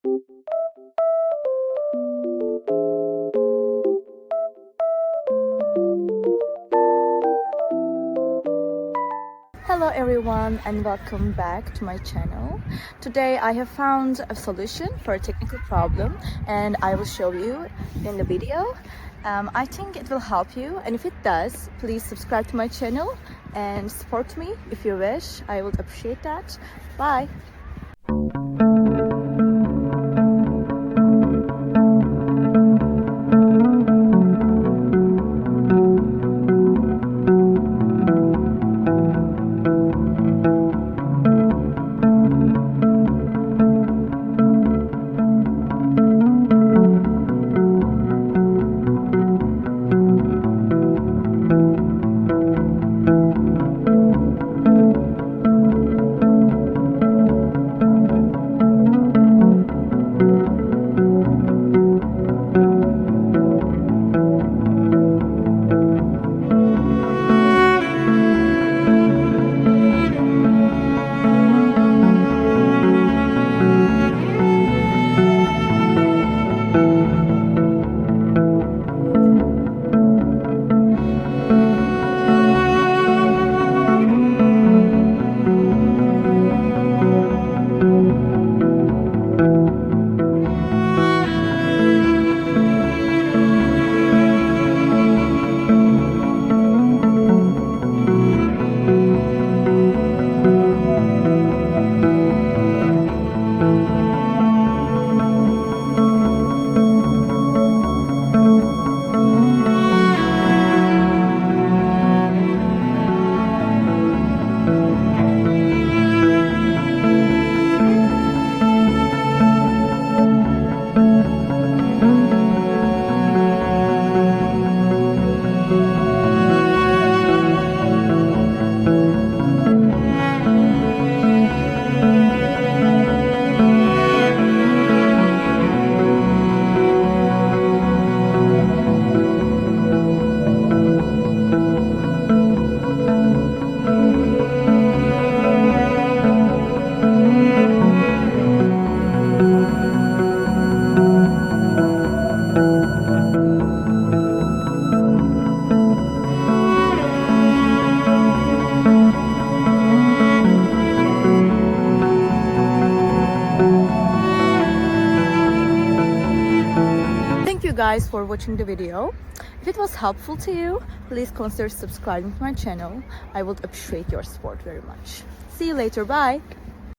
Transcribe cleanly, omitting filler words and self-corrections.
Hello everyone and welcome back to my channel. Today I have found a solution for a technical problem and I will show you in the video. I think it will help you, and if it does, please subscribe to my channel and support me if you wish. I would appreciate that. Bye! Thank you guys for watching the video. If it was helpful to you, please consider subscribing to my channel. I would appreciate your support very much. See you later. Bye!